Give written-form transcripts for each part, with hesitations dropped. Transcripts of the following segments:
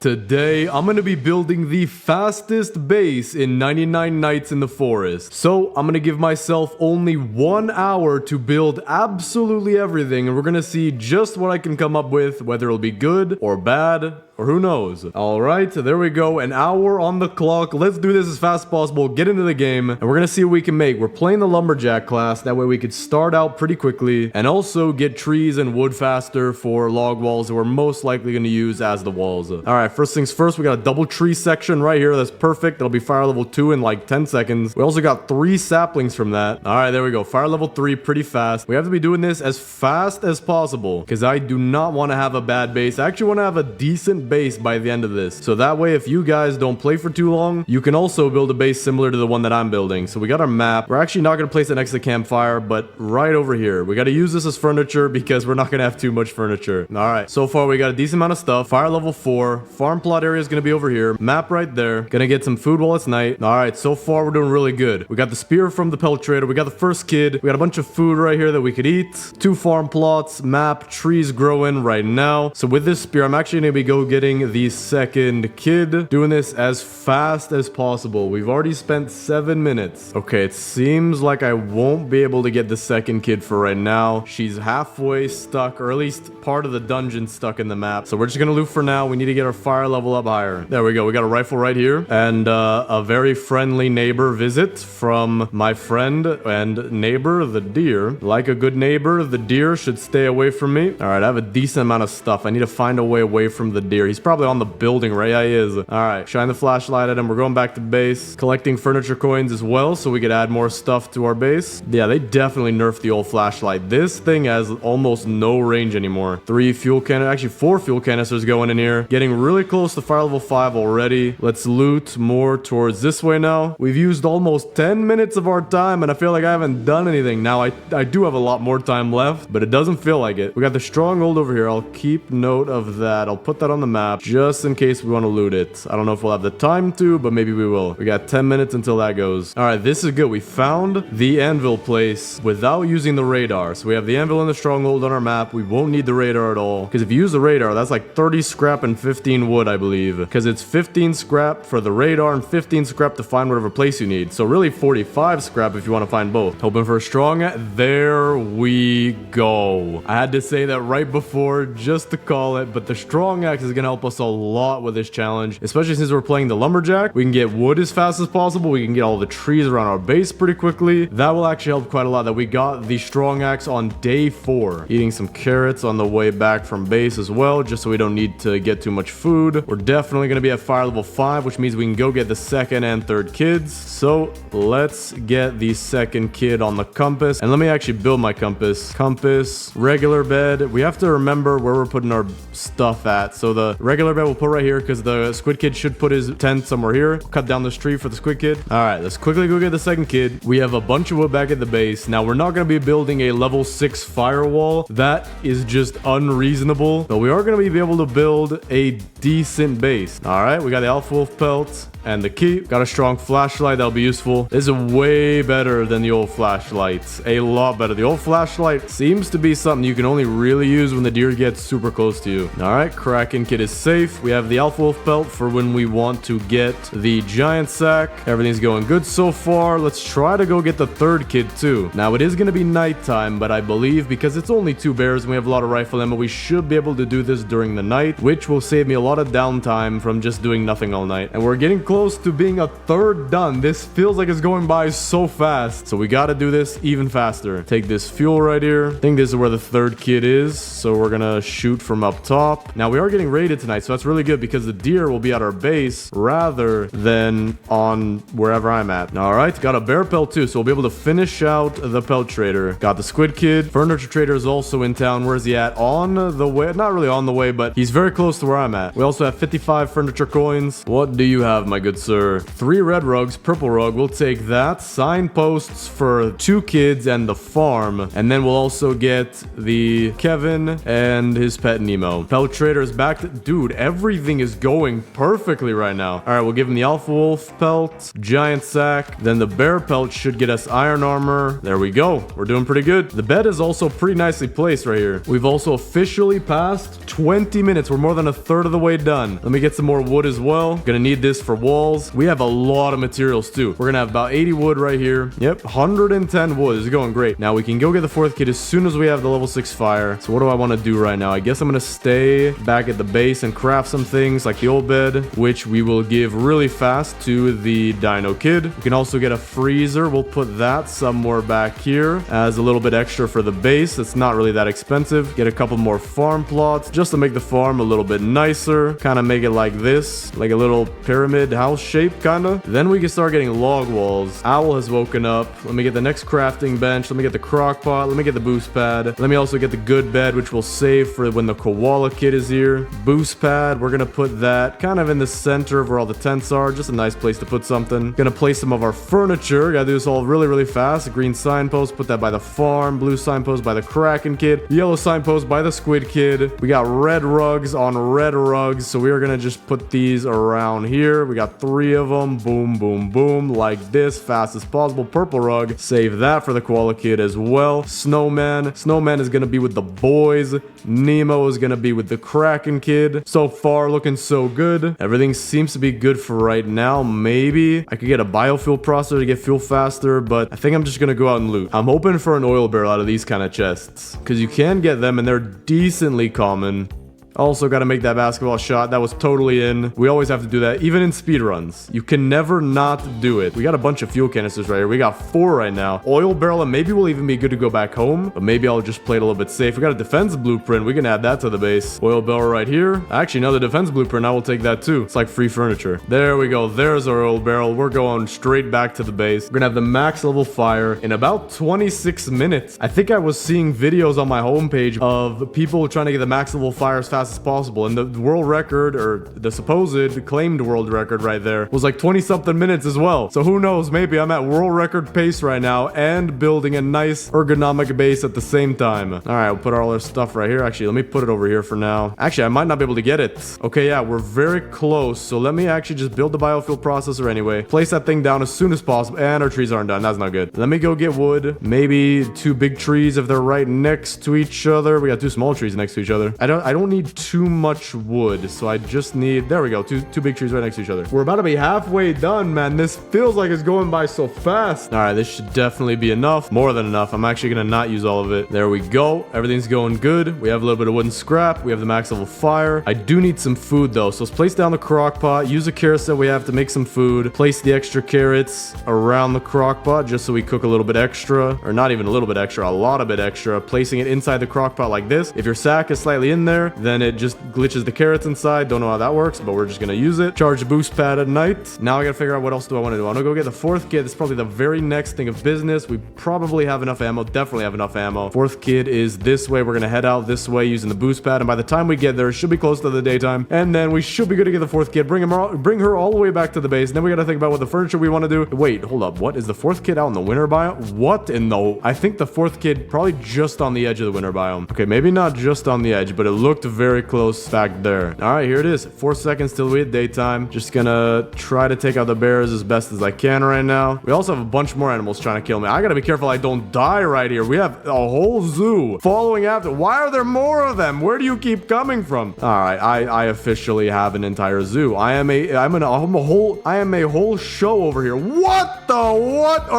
Today, I'm gonna be building the fastest base in 99 Nights in the Forest. So, I'm gonna give myself only 1 hour to build absolutely everything, and we're gonna see just what I can come up with, whether it'll be good or bad, or who knows. Alright, there we go, an hour on the clock. Let's do this as fast as possible, get into the game, and we're gonna see what we can make. We're playing the Lumberjack class, that way we could start out pretty quickly, and also get trees and wood faster for log walls that we're most likely gonna use as the walls. Alright, first things first, we got a double tree section right here. That's perfect. That'll be fire level 2 in like 10 seconds. We also got 3 saplings from that. Alright, there we go. Fire level 3 pretty fast. We have to be doing this as fast as possible because I do not want to have a bad base. I actually want to have a decent base by the end of this. So that way, if you guys don't play for too long, you can also build a base similar to the one that I'm building. So we got our map. We're actually not going to place it next to the campfire, but right over here. We got to use this as furniture because we're not going to have too much furniture. Alright, so far we got a decent amount of stuff. Fire level 4. Farm plot area is going to be over here. Map right there. Gonna get some food while it's night. Alright, so far we're doing really good. We got the spear from the pelt trader. We got the first kid. We got a bunch of food right here that we could eat. 2 farm plots. Map. Trees growing right now. So with this spear, I'm actually gonna be getting the second kid. Doing this as fast as possible. We've already spent 7 minutes. Okay, it seems like I won't be able to get the second kid for right now. She's halfway stuck, or at least part of the dungeon stuck in the map. So we're just gonna loot for now. We need to get our fire level up higher. There we go. We got a rifle right here. And a very friendly neighbor visit from my friend and neighbor, the deer. Like a good neighbor, the deer should stay away from me. Alright, I have a decent amount of stuff. I need to find a way away from the deer. He's probably on the building, right? Yeah, he is. Alright, shine the flashlight at him. We're going back to base. Collecting furniture coins as well, so we could add more stuff to our base. Yeah, they definitely nerfed the old flashlight. This thing has almost no range anymore. 3 fuel canisters, actually 4 fuel canisters going in here. Getting really close to fire level 5 already. Let's loot more towards this way now. We've used almost 10 minutes of our time, and I feel like I haven't done anything. Now, I do have a lot more time left, but it doesn't feel like it. We got the stronghold over here. I'll keep note of that. I'll put that on the map just in case we want to loot it. I don't know if we'll have the time to, but maybe we will. We got 10 minutes until that goes. All right, this is good. We found the anvil place without using the radar. So we have the anvil and the stronghold on our map. We won't need the radar at all, because if you use the radar, that's like 30 scrap and 15 wood, I believe, because it's 15 scrap for the radar and 15 scrap to find whatever place you need. So really 45 scrap if you want to find both. Hoping for a strong. There we go. I had to say that right before just to call it, but the strong axe is going to help us a lot with this challenge, especially since we're playing the lumberjack. We can get wood as fast as possible. We can get all the trees around our base pretty quickly. That will actually help quite a lot that we got the strong axe on day 4. Eating some carrots on the way back from base as well, just so we don't need to get too much food. We're definitely going to be at fire level 5, which means we can go get the second and third kids. So let's get the second kid on the compass, and let me actually build my compass. Compass, regular bed. We have to remember where we're putting our stuff at. So the regular bed we'll put right here, because the squid kid should put his tent somewhere here. Cut down this tree for the squid kid. All right, let's quickly go get the second kid. We have a bunch of wood back at the base. Now we're not going to be building a level 6 firewall. That is just unreasonable, but we are going to be able to build a decent base. All right, we got the alpha wolf pelt and the key. Got a strong flashlight that'll be useful. This is way better than the old flashlights. A lot better. The old flashlight seems to be something you can only really use when the deer gets super close to you. All right, Kraken kit is safe. We have the alpha wolf pelt for when we want to get the giant sack. Everything's going good so far. Let's try to go get the third kid too. Now it is going to be nighttime, but I believe because it's only 2 bears and we have a lot of rifle ammo, we should be able to do this during the night, which will save me a lot of downtime from just doing nothing all night. And we're getting close to being a third done. This feels like it's going by so fast, so we got to do this even faster. Take this fuel right here. I think this is where the third kid is, so we're gonna shoot from up top. Now we are getting raided tonight, so that's really good because the deer will be at our base rather than on wherever I'm at. All right, got a bear pelt too, so we'll be able to finish out the pelt trader. Got the squid kid. Furniture trader is also in town. Where's he at? On the way. Not really on the way, but he's very close to where I'm at. We also have 55 furniture coins. What do you have, my good sir? 3 red rugs, purple rug, we'll take that. Signposts for 2 kids and the farm. And then we'll also get the Kevin and his pet Nemo. Pelt trader is back Dude, everything is going perfectly right now. All right, we'll give him the Alpha Wolf pelt, giant sack. Then the bear pelt should get us iron armor. There we go. We're doing pretty good. The bed is also pretty nicely placed right here. We've also officially passed 20 minutes. We're more than a third of the way done. Let me get some more wood as well. Gonna need this for walls. We have a lot of materials too. We're gonna have about 80 wood right here. Yep, 110 wood. This is going great. Now we can go get the fourth kit as soon as we have the level 6 fire. So what do I want to do right now? I guess I'm gonna stay back at the base and craft some things like the old bed, which we will give really fast to the dino kid. We can also get a freezer. We'll put that somewhere back here as a little bit extra for the base. It's not really that expensive. Get a couple more farm plots just to make the farm a little bit nicer. Kind of make it like this, like a little pyramid house shape kind of. Then we can start getting log walls. Owl has woken up. Let me get the next crafting bench. Let me get the crock pot. Let me get the boost pad. Let me also get the good bed, which we'll save for when the koala kid is here. Boost pad, we're gonna put that kind of in the center of where all the tents are. Just a nice place to put something. Gonna place some of our furniture. Gotta do this all really, really fast. A green signpost, put that by the farm. Blue signpost by the Kraken kid. Yellow signpost by the squid kid. We got red rugs on red rugs, so we are gonna just put these around here. We got 3 of them. Boom, boom, boom, like this, fast as possible. Purple rug, save that for the koala kid as well. Snowman is gonna be with the boys. Nemo is gonna be with the Kraken kid. So far, looking so good. Everything seems to be good for right now. Maybe I could get a biofuel processor to get fuel faster, but I think I'm just gonna go out and loot. I'm hoping for an oil barrel out of these kind of chests, because you can get them and they're decently common. Also got to make that basketball shot. That was totally in. We always have to do that, even in speedruns. You can never not do it. We got a bunch of fuel canisters right here. We got 4 right now. Oil barrel, and maybe we'll even be good to go back home. But maybe I'll just play it a little bit safe. We got a defense blueprint. We can add that to the base. Oil barrel right here. Actually, another defense blueprint. I will take that too. It's like free furniture. There we go. There's our oil barrel. We're going straight back to the base. We're gonna have the max level fire in about 26 minutes. I think I was seeing videos on my homepage of people trying to get the max level fire as fast as possible, and the world record, or the supposed claimed world record right there, was like 20 something minutes as well. So who knows, maybe I'm at world record pace right now and building a nice ergonomic base at the same time. All right, we'll put all our stuff right here. Actually, let me put it over here for now. Actually, I might not be able to get it. Okay, yeah, we're very close, so let me actually just build the biofuel processor anyway. Place that thing down as soon as possible, and our trees aren't done. That's not good. Let me go get wood. Maybe 2 big trees if they're right next to each other. We got 2 small trees next to each other. I don't need too much wood, so I just need, there we go, two big trees right next to each other. We're about to be halfway done, man. This feels like it's going by so fast. All right, this should definitely be enough, more than enough. I'm actually gonna not use all of it. There we go. Everything's going good. We have a little bit of wooden scrap. We have the max level fire. I do need some food though, so let's place down the crock pot. Use a carrot set we have to make some food. Place the extra carrots around the crock pot just so we cook a little bit extra, or not even a little bit extra, a lot of it extra. Placing it inside the crock pot like this. If your sack is slightly in there, then it just glitches the carrots inside. Don't know how that works, but we're just gonna use it. Charge the boost pad at night. Now I gotta figure out what else do I want to do. I want to go get the 4th kid. It's probably the very next thing of business. We probably have enough ammo. Definitely have enough ammo. 4th kid is this way. We're gonna head out this way using the boost pad, and by the time we get there, it should be close to the daytime, and then we should be good to get the 4th kid. Bring her all the way back to the base. And then we gotta think about what the furniture we want to do. Wait, hold up. What is the 4th kid out in the winter biome? What in the? I think the 4th kid probably just on the edge of the winter biome. Okay, maybe not just on the edge, but it looked very close back there. All right, here it is. 4 seconds till we hit daytime. Just gonna try to take out the bears as best as I can right now. We also have a bunch more animals trying to kill me. I gotta be careful I don't die right here. We have a whole zoo following after. Why are there more of them? Where do you keep coming from? All right, I officially have an entire zoo. I am a whole show over here. What the? What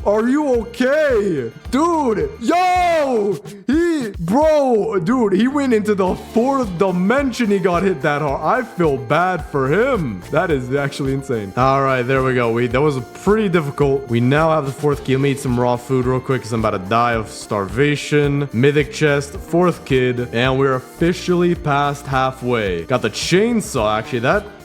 are you okay? Dude, yo! Dude, he went into the 4th dimension. He got hit that hard. I feel bad for him. That is actually insane. All right, there we go. That was pretty difficult. We now have the 4th kid. Let me eat some raw food real quick because I'm about to die of starvation. Mythic chest, 4th kid, and we're officially past halfway. Got the chainsaw, actually.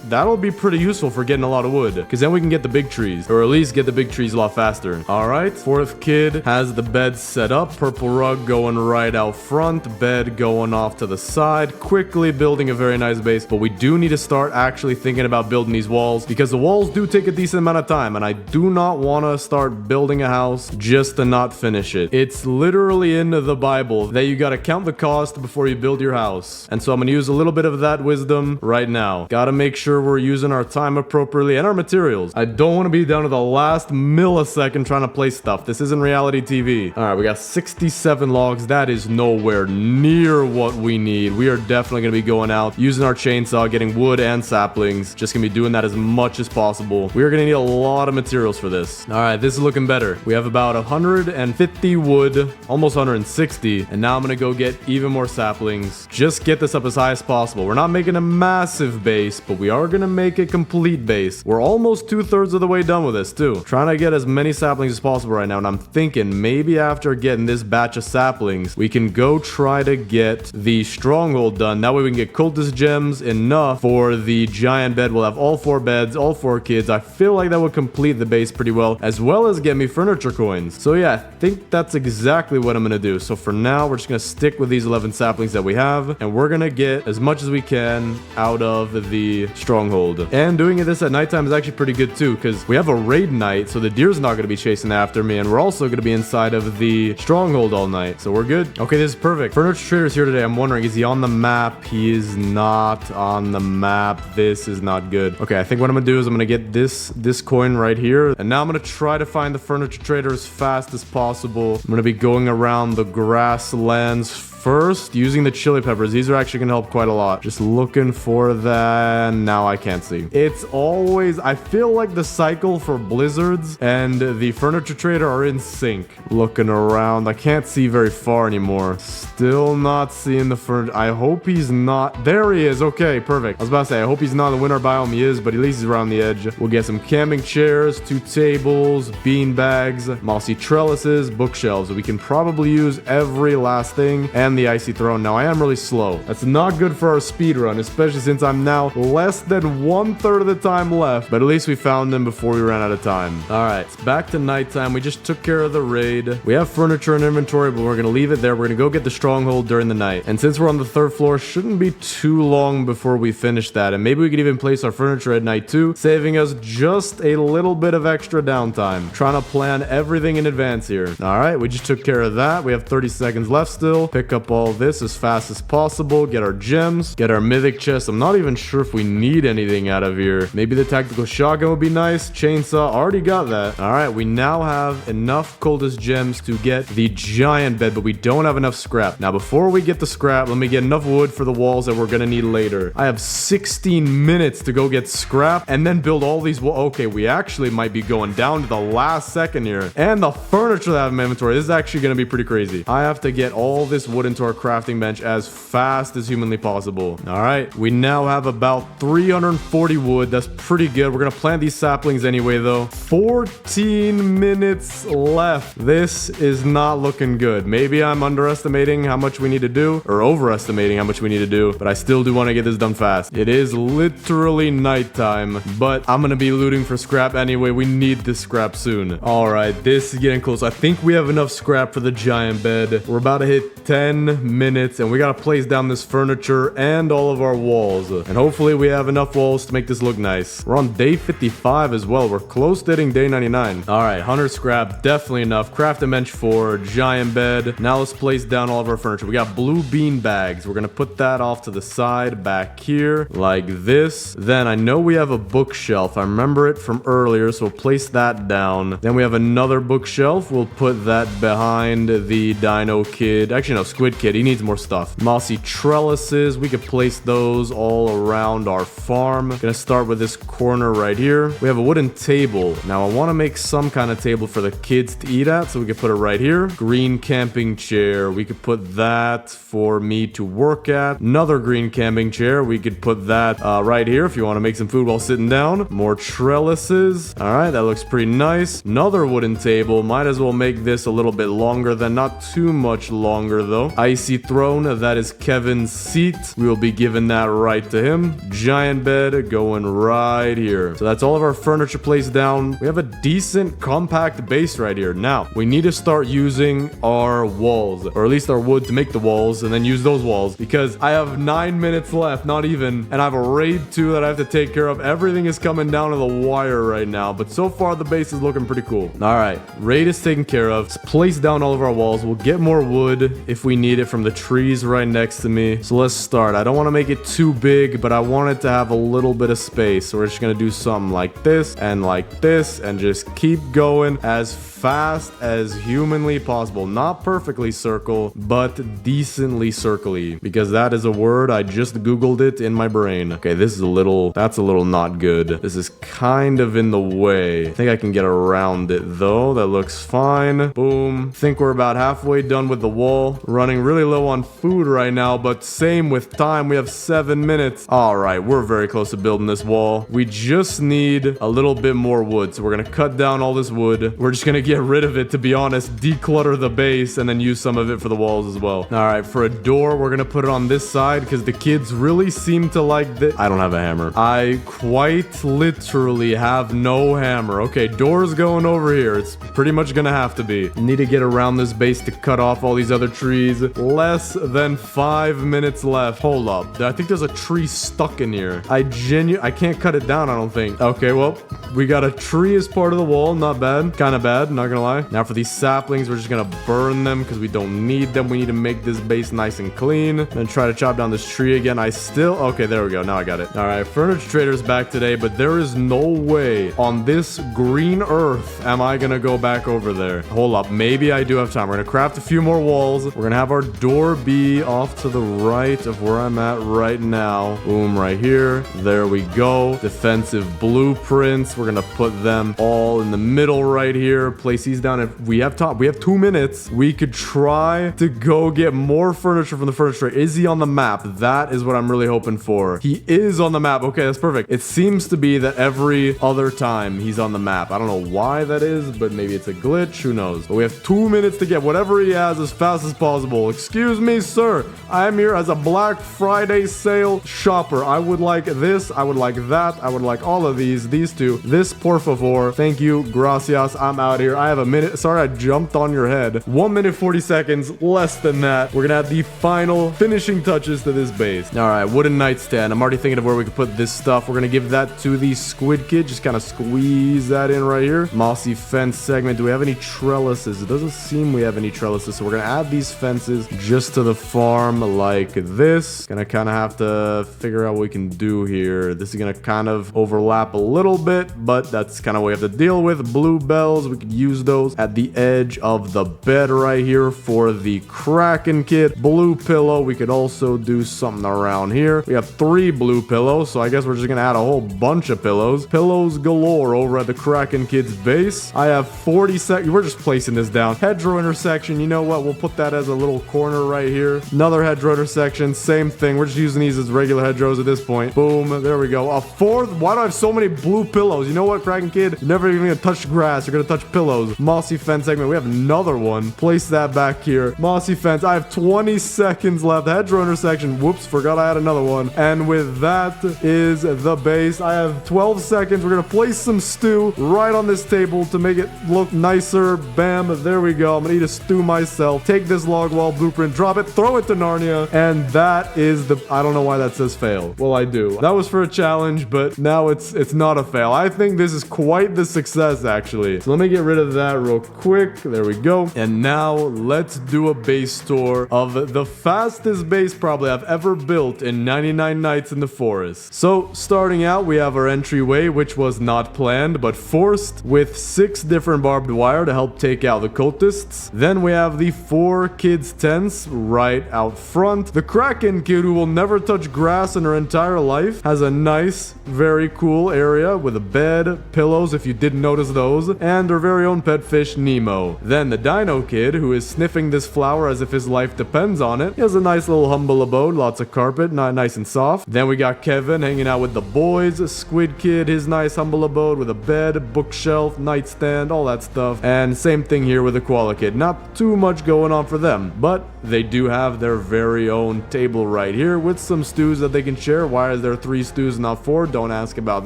That'll be pretty useful for getting a lot of wood, because then we can get the big trees, or at least get the big trees a lot faster. All right, 4th kid has the bed bed set up. Purple rug going right out front. Bed going off to the side. Quickly building a very nice base. But we do need to start actually thinking about building these walls, because the walls do take a decent amount of time, and I do not want to start building a house just to not finish it. It's literally in the Bible that you gotta count the cost before you build your house. And so I'm gonna use a little bit of that wisdom right now. Gotta make sure we're using our time appropriately and our materials. I don't want to be down to the last millisecond trying to place stuff. This isn't reality TV. All right, we got 67 logs. That is nowhere near what we need. We are definitely gonna be going out, using our chainsaw, getting wood and saplings. Just gonna be doing that as much as possible. We are gonna need a lot of materials for this. All right, this is looking better. We have about 150 wood, almost 160, and now I'm gonna go get even more saplings. Just get this up as high as possible. We're not making a massive base, but we are gonna make a complete base. We're almost 2/3 of the way done with this too. Trying to get as many saplings as possible right now, and I'm thinking maybe after getting this batch of saplings, we can go try to get the stronghold done. That way we can get cultist gems enough for the giant bed. We'll have all 4 beds, all 4 kids. I feel like that would complete the base pretty well, as well as get me furniture coins. So yeah, I think that's exactly what I'm gonna do. So for now, we're just gonna stick with these 11 saplings that we have, and we're gonna get as much as we can out of the stronghold. And doing this at nighttime is actually pretty good too, because we have a raid night, so the deer's not gonna be chasing after me, and we're also gonna be inside of the stronghold all night, so we're good. Okay, this is perfect. Furniture Trader's here today. I'm wondering, is he on the map? He is not on the map. This is not good. Okay, I think what I'm gonna do is I'm gonna get this coin right here, and now I'm gonna try to find the Furniture Trader as fast as possible. I'm gonna be going around the grasslands first, using the chili peppers. These are actually gonna help quite a lot. Just looking for that. Now I can't see. It's always, I feel like the cycle for blizzards and the Furniture Trader are in sync. Looking around, I can't see very far anymore. Still not seeing the furniture. I hope he's not. There he is. Okay, perfect. I was about to say, I hope he's not in the winter biome. He is, but at least he's around the edge. We'll get some camping chairs, 2 tables, bean bags, mossy trellises, bookshelves. We can probably use every last thing, and the icy throne. Now I am really slow. That's not good for our speed run, especially since I'm now less than 1/3 of the time left, but at least we found them before we ran out of time. All right, it's back to nighttime. We just took care of the raid. We have furniture in inventory, but we're gonna leave it there. We're gonna go get the stronghold during the night, and since we're on the 3rd floor, shouldn't be too long before we finish that, and maybe we could even place our furniture at night too, saving us just a little bit of extra downtime. Trying to plan everything in advance here. All right, we just took care of that. We have 30 seconds left still. Pick up all this as fast as possible, get our gems, get our mythic chest. I'm not even sure if we need anything out of here. Maybe the tactical shotgun would be nice. Chainsaw, already got that. All right, we now have enough cultist gems to get the giant bed, but we don't have enough scrap. Now before we get the scrap, let me get enough wood for the walls that we're gonna need later. I have 16 minutes to go get scrap and then build all these okay, we actually might be going down to the last second here. And the furniture that I have in my inventory, this is actually gonna be pretty crazy. I have to get all this wood into our crafting bench as fast as humanly possible. All right, we now have about 340 wood. That's pretty good. We're gonna plant these saplings anyway though. 14 minutes left. This is not looking good. Maybe I'm underestimating how much we need to do, or overestimating how much we need to do, but I still do want to get this done fast. It is literally nighttime, but I'm gonna be looting for scrap anyway. We need this scrap soon. All right, this is getting close. I think we have enough scrap for the giant bed. We're about to hit 10 minutes, and we gotta place down this furniture and all of our walls, and hopefully we have enough walls to make this look nice. We're on day 55 as well. We're close to hitting day 99. All right, 100 scrap, definitely enough. Craft a bench for giant bed. Now let's place down all of our furniture. We got blue bean bags. We're gonna put that off to the side back here like this. Then I know we have a bookshelf. I remember it from earlier, so we'll place that down. Then we have another bookshelf. We'll put that behind the Dino Kid. Actually, no, Squid Kid. He needs more stuff. Mossy trellises. We could place those all around our farm. Gonna start with this corner right here. We have a wooden table. Now I want to make some kind of table for the kids to eat at, so we could put it right here. Green camping chair. We could put that for me to work at. Another green camping chair. We could put that right here if you want to make some food while sitting down. More trellises. All right, that looks pretty nice. Another wooden table. Might as well make this a little bit longer than, not too much longer though. Icy throne, that is Kevin's seat. We will be giving that right to him. Giant bed going right here. So that's all of our furniture placed down. We have a decent compact base right here. Now, we need to start using our walls, or at least our wood to make the walls, and then use those walls, because I have 9 minutes left, not even, and I have a raid 2 that I have to take care of. Everything is coming down to the wire right now, but so far the base is looking pretty cool. All right, raid is taken care of. Let's place down all of our walls. We'll get more wood if we need it from the trees right next to me. So let's start. I don't want to make it too big, but I want it to have a little bit of space. So we're just going to do something like this and just keep going as fast as humanly possible. Not perfectly circle, but decently circly, because that is a word. I just Googled it in my brain. Okay, this is that's a little not good. This is kind of in the way. I think I can get around it though. That looks fine. Boom. Think we're about halfway done with the wall. Running really low on food right now, but same with time. We have 7 minutes. All right, we're very close to building this wall. We just need a little bit more wood. So we're gonna cut down all this wood. We're just gonna get rid of it, to be honest, declutter the base, and then use some of it for the walls as well. All right, for a door, we're gonna put it on this side because the kids really seem to like this. I don't have a hammer. I quite literally have no hammer. Okay, door's going over here. It's pretty much gonna have to be. Need to get around this base to cut off all these other trees. Less than 5 minutes left. Hold up. I think there's a tree stuck in here. I can't cut it down, I don't think. Okay, well, we got a tree as part of the wall. Not bad. Kind of bad, not gonna lie. Now for these saplings, we're just gonna burn them because we don't need them. We need to make this base nice and clean. And try to chop down this tree again. Okay, there we go. Now I got it. All right, Furniture Trader's back today, but there is no way on this green earth am I gonna go back over there. Hold up, maybe I do have time. We're gonna craft a few more walls. We're gonna have our door be off to the right of where I'm at right now. Boom, right here. There we go. Defensive blueprints. We're gonna put them all in the middle right here. Place these down. If we have 2 minutes, we could try to go get more furniture from the furniture. Is he on the map? That is what I'm really hoping for. He is on the map. Okay, that's perfect. It seems to be that every other time he's on the map. I don't know why that is, but maybe it's a glitch. Who knows? But we have 2 minutes to get whatever he has as fast as possible. Excuse me, sir. I am here as a Black Friday sale shopper. I would like this. I would like that. I would like all of these two. This, por favor. Thank you. Gracias. I'm out here. I have a minute. Sorry, I jumped on your head. 1 minute, 40 seconds. Less than that. We're gonna have the final finishing touches to this base. All right, wooden nightstand. I'm already thinking of where we could put this stuff. We're gonna give that to the squid kid. Just kind of squeeze that in right here. Mossy fence segment. Do we have any trellises? It doesn't seem we have any trellises, so we're gonna add these fences just to the farm like this. Gonna kind of have to figure out what we can do here. This is gonna kind of overlap a little bit, but that's kind of what we have to deal with. Blue bells, we could use those at the edge of the bed right here for the Kraken kit. Blue pillow, we could also do something around here. We have 3 blue pillows, so I guess we're just gonna add a whole bunch of pillows. Pillows galore over at the Kraken kid's base. I have 40 seconds. We're just placing this down. Hedgerow intersection, you know what? We'll put that as a little corner right here. Another hedgerow intersection, same thing. We're just using these as regular hedgerows at this point. Boom, there we go. A 4th. Why do I have so many blue pillows? You know what, Kraken kid? You're never even gonna touch grass. You're gonna touch pillows. Mossy fence segment. We have another one. Place that back here. Mossy fence. I have 20 seconds left. Hedgerow intersection. Whoops, forgot I had another one. And with that is the base. I have 12 seconds. We're gonna place some stew right on this table to make it look nicer. Bam, there we go. I'm gonna eat a stew myself. Take this log wall blueprint, drop it, throw it to Narnia, and that is the... I don't know why that says fail. Well, I do. That was for a challenge, but now it's not a fail. I think this is quite the success, actually. So let me get rid of that real quick. There we go. And now let's do a base tour of the fastest base probably I've ever built in 99 Nights in the Forest. So starting out, we have our entryway, which was not planned, but forced, with 6 different barbed wire to help take out the cultists. Then we have the 4 kids' tents right out front. The Kraken kid, who will never touch grass in her entire life, has a nice, very cool area with a bed bed, pillows if you didn't notice those, and our very own pet fish Nemo. Then the Dino Kid, who is sniffing this flower as if his life depends on it. He has a nice little humble abode, lots of carpet, not nice and soft. Then we got Kevin hanging out with the boys, Squid Kid, his nice humble abode with a bed, bookshelf, nightstand, all that stuff. And same thing here with the Koala Kid. Not too much going on for them, but they do have their very own table right here with some stews that they can share. Why is there 3 stews, not 4? Don't ask about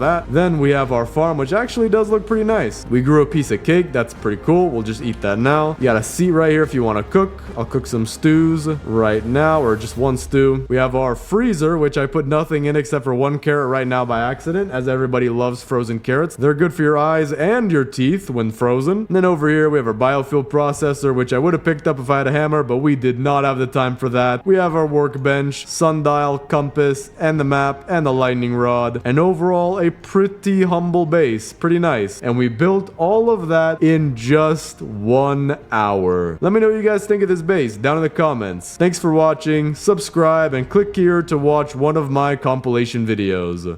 that. Then we have our farm, which actually does look pretty nice. We grew a piece of cake. That's pretty cool. We'll just eat that now. You got a seat right here if you want to cook. I'll cook some stews right now, or just one stew. We have our freezer, which I put nothing in except for 1 carrot right now by accident, as everybody loves frozen carrots. They're good for your eyes and your teeth when frozen. And then over here, we have our biofuel processor, which I would have picked up if I had a hammer, but we did not have the time for that. We have our workbench, sundial, compass, and the map, and the lightning rod. And overall, a pretty humble base. Pretty nice. And we built all of that in just 1 hour. Let me know what you guys think of this base down in the comments. Thanks for watching, subscribe, and click here to watch one of my compilation videos.